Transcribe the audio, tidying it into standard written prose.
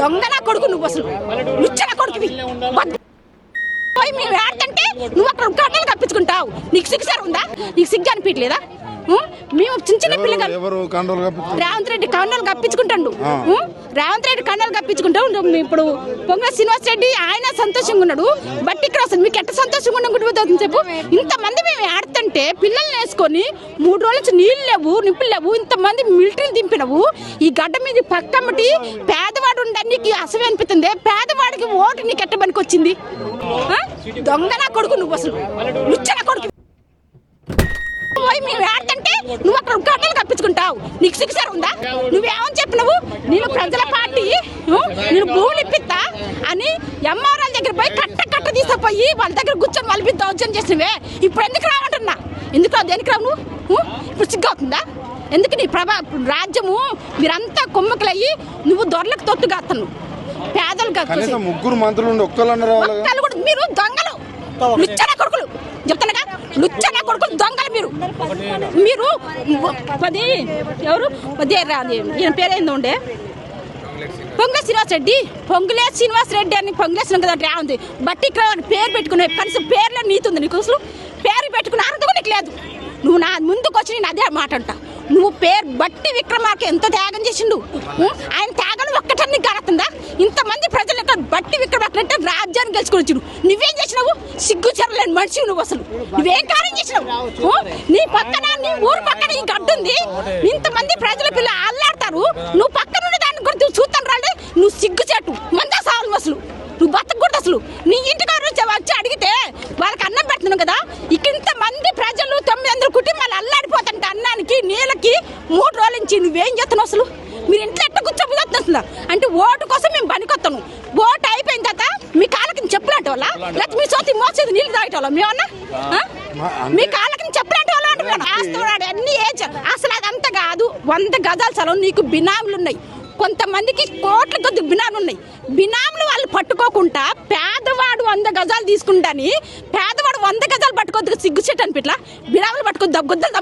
దొంగ నా కొడుకు నువ్వు అసలు లుచ్చన కొడుకువి మేము ఆడుతుంటే నువ్వు అక్కడ కట్టలు కప్పించుకుంటావు. నీకు సిగ్గు ఉందా? నీకు సిగ్గు అనిపించలేదా? మేము చిన్న చిన్న పిల్లలు రేవంత్ రెడ్డి కండలు కప్పించుకుంటాడు. రేవంత్ రెడ్డి కండలు కప్పించుకుంటాం. ఇప్పుడు పొంగ శ్రీనివాస్ రెడ్డి ఆయన సంతోషంగా ఉన్నాడు. బట్ ఇక్కడ అసలు మీకు ఎట్ట సంతోషంగా ఉండకూడదు చెప్పు. ఇంతమంది మేము ఆడుతుంటే పిల్లల్ని వేసుకొని 3 రోజుల నుంచి నీళ్ళు లేవు, నిప్పులు లేవు. ఇంతమంది మిలిటరీలు దింపినవు. ఈ గడ్డ మీద పక్కమ్మటి పేదవాడు ఉండడానికి అసలు అనిపిస్తుంది. పేదవాడికి ఓటు నీకు ఎట్ట పనికి వచ్చింది? దొంగ నా కొడుకు నువ్వు అసలు లుచ్చన కొడుకు. మేము ఆడుతుంటే నువ్వు అక్కడ కట్టలు కప్పించుకుంటావు. నీకు సిగ్గు ఉందా? నువ్వేమని చెప్పినవు? నేను ప్రజల పార్టీ నేను భూములు ఇప్పిస్తా అని ఎంఆర్ఎల్ దగ్గర పోయి కట్ట తీసుకుపోయి వాళ్ళ దగ్గర కూర్చొని వాళ్ళ మీద దౌర్జన్యం చేసినవే. ఇప్పుడు ఎందుకు రావంటున్నా? ఎందుకు రావు? దేనికి రావు నువ్వు? ఇప్పుడు సిగ్గు అవుతుందా? ఎందుకు నీ రాజ్యము మీరంతా కొమ్మకులయ్యి నువ్వు దొరలకు తొట్టుగా అతను పేదలు ముగ్గురు మంత్రులు కూడా మీరు దొంగలు లుచ్చన కొడుకులు చెప్తానుగా. లుచ్చన కొడుకులు దొంగలు మీరు. మీరు ఎవరు ఈయన పేరేందో ఉండే పొంగులే శ్రీనివాస్ రెడ్డి అని పొంగులేసిన కదా రావుంది. బట్టి ఇక్కడ పేరు పెట్టుకునే కనీసం పేర్లో నీతి ఉంది నీకు. అసలు పేరు పెట్టుకునే అర్థం నీకు లేదు. నువ్వు నా ముందుకు వచ్చి నేను అదే మాట అంటా. నువ్వు పేరు బట్టి విక్రమార్క ఎంతో త్యాగం చేసిండు. ఆయన త్యాగం ఒక్కటన్ని గడుతుందా? ఇంతమంది ప్రజలు బట్టి విక్రమార్క అంటే రాజ్యాన్ని గెలుచుకొని వచ్చిడు. నువ్వేం చేసినావు? సిగ్గు చెరలేని మనిషి నువ్వు. అసలు నువ్వేం కార్యం చేసినావు? నీ పక్కన నీ ఊరు పక్కన ఈ గడ్డ ఉంది. ఇంతమంది ప్రజల పిల్ల అల్లాడతారు. నువ్వు పక్కన ఉండే దాన్ని కూడా చూస్తాను రాలే. నువ్వు సిగ్గు చెట్టు మందా సాలు. అసలు నువ్వు బతకూడదు. అసలు నీ ఇంటికి వచ్చి అడిగితే వాళ్ళకి అన్నం పెడుతున్నావు కదా. ఇంత మంది ప్రజలు 900 కుటుంబాలు అల్లాడిపోతుంటే అన్నానికి నీళ్ళకి 3 రోజుల నుంచి నువ్వేం చేస్తున్నావు? అసలు మీరు ఇంట్లో ఎట్లా కూర్చోబోతున్నా అంటే ఓటు కోసం మేము పనికొస్తాను. ఓటు అయిపోయిన తర్వాత మీ కాళ్ళకి చెప్పులాంటి వాళ్ళ లేకపోతే మీ సోతి మోసేది నీళ్ళు తాగేట వాళ్ళ మేమన్నా మీ కాళ్ళకి చెప్పులాంటి వాళ్ళ అంటే మేము ఆస్తున్నాడు అన్ని అసలు అదంతా కాదు. 100 గజాల స్థలం నీకు బినాములు ఉన్నాయి. కొంతమందికి కోట్ల కొద్ది బినాములు ఉన్నాయి. బినాములు వాళ్ళు పట్టుకోకుండా పేదవాడు 100 గజాలు తీసుకుంటాని పేదవాడు 100 గజాలు పట్టుకోద్దు సిగ్గుచెట్టు అనిపిట్లా బినాములు పట్టుకో గుద్దలు